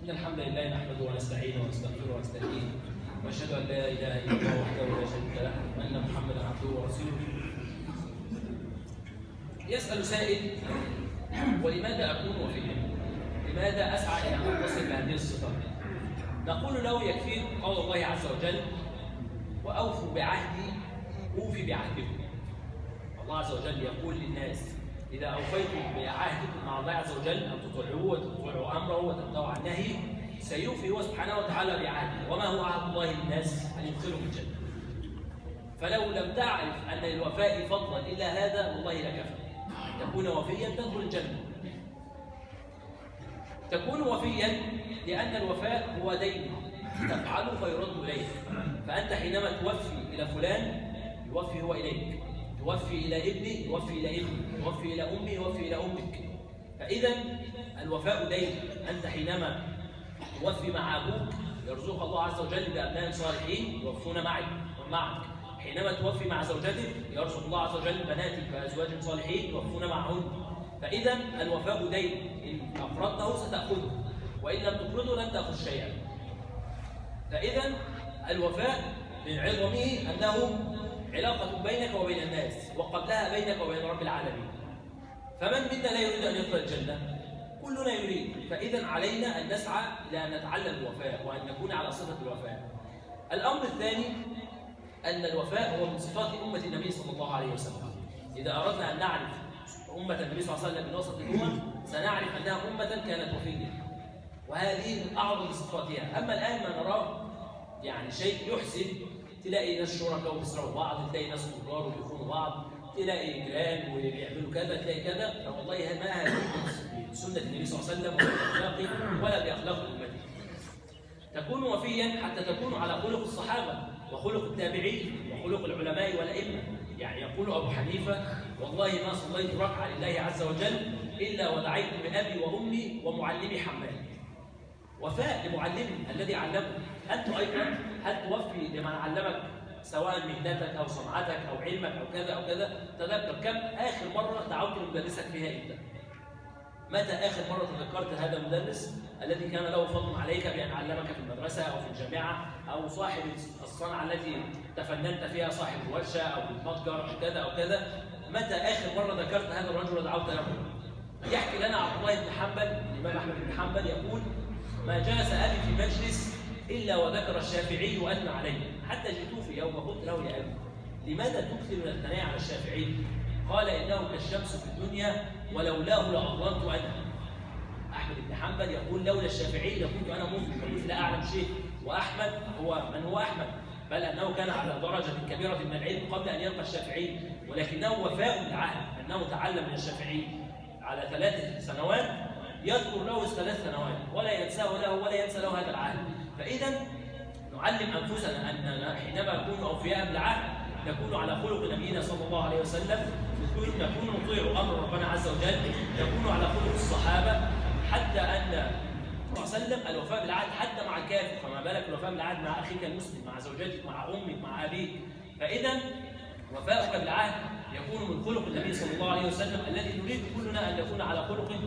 إن الحمد لله نحمده ونستعينه ونستغفره ونستهديه وأشهد أن لا إله إلا الله وحده لا شريك له وأن محمدا عبده ورسوله. يسأل سائل: ولماذا أكون وفيا؟ لماذا أسعى إلى أن أتصل بهذه الصفات؟ نقول له: يكفيك قول الله عز وجل: وأوفوا بعهدي أوفي بعهدكم. الله عز وجل يقول للناس: إذا أوفيتم بعهدكم مع الله عز وجل أن تطيعوه وتطيعوا أمره وتنتهوا عن نهيه سيوفي هو سبحانه وتعالى بعهده. وما هو عهد الله للناس؟ أن يدخلهم الجنة. فلو لم تعرف أن للوفاء فضلا إلا هذا والله لكفى. تكون وفيا تدخل الجنة. تكون وفيا لأن الوفاء هو دين تفعله فيرد إليك. فأنت حينما توفي إلى فلان يوفي هو إليك، توفي إلى ابني يوفي إلى ابني، توفي إلى أمي يوفي إلى أمك. فإذا الوفاء دين. أنت حينما توفي مع أبوك يرزقك الله عز وجل بأبناء صالحين يوفون معك. حينما توفي مع زوجتك يرزق الله عز وجل بناتك بأزواج صالحين يوفون معهن. فإذا الوفاء دين، إن أقرضته ستأخذه وإن لم تقرضه لن تأخذ شيئا. فإذا الوفاء من عظمه أنه علاقة بينك وبين الناس وقبلها بينك وبين رب العالمين. فمن منا لا يريد أن يدخل الجنة؟ كلنا يريد. فإذا علينا أن نسعى إلى أن نتعلم الوفاء وأن نكون على صفة الوفاء. الأمر الثاني أن الوفاء هو من صفات أمة النبي صلى الله عليه وسلم. إذا أردنا أن نعرف أمة النبي صلى الله عليه وسلم من وسط الأمم سنعرف أنها أمة كانت وفية، وهذه من أعظم صفاتها. أما الآن ما نراه يعني شيء يحزن، تلاقي ناس شركاء وبيسرقوا بعض، تلاقي ناس تجار وبيخونوا بعض، تلاقي جيران وبيعملوا كذا، تلاقي كذا. فوالله ما هذه سنة النبي صلى الله عليه وسلم ولا بأخلاقه ولا بأخلاق أمته. تكون وفيا حتى تكون على خلق الصحابة وخلق التابعين وخلق العلماء والأئمة. يعني يقول أبو حنيفة: والله ما صليت ركعة لله عز وجل إلا ودعيت بأبي وأمي ومعلمي حماد. وفاء لمعلمه الذي علمه. أنت أيضا هل توفي لمن علمك سواء مهنتك أو صنعتك أو علمك أو كذا أو كذا؟ تذكر كم آخر مرة دعوت لمدرسك فيها إمتى؟ متى آخر مرة تذكرت هذا المدرس الذي كان له فضل عليك بأن علمك في المدرسة أو في الجامعة، أو صاحب الصنعة التي تفننت فيها، صاحب الورشة أو المتجر أو كذا أو كذا؟ متى آخر مرة ذكرت هذا الرجل ودعوت له؟ يحكي لنا عبد الله بن حنبل، الإمام أحمد بن حنبل يقول: ما جلس أبي في مجلس إلا وذكر الشافعي وأثنى عليه، حتى جئت في يوم قلت له: يا أبي لماذا تكثر من الثناء على الشافعي؟ قال: إنه كالشمس في الدنيا ولولاه لأظلمت أنا. أحمد بن حنبل يقول: لولا الشافعي لكنت أنا مظلم، كنت لا أعلم شيء. وأحمد هو من هو أحمد؟ بل أنه كان على درجة كبيرة من العلم قبل أن يلقى الشافعي، ولكنه وفاء بالعهد أنه تعلم من الشافعي على 3 سنوات، يذكر له 3 سنوات ولا ينساه له ولا ينسى له هذا العهد. فإذا نعلم أنفسنا أننا حينما نكون أوفياء بالعهد نكون على خلق نبينا صلى الله عليه وسلم، نكون نطيع أمر ربنا عز وجل، نكون على خلق الصحابة، حتى أن صلى الله عليه وسلم الوفاء بالعهد حتى مع الكافر، فما بالك الوفاء بالعهد مع أخيك المسلم، مع زوجتك، مع أمك، مع أبيك. فإذا وفاؤك بالعهد يكون من خلق النبي صلى الله عليه وسلم الذي نريد كلنا أن نكون على خلقه.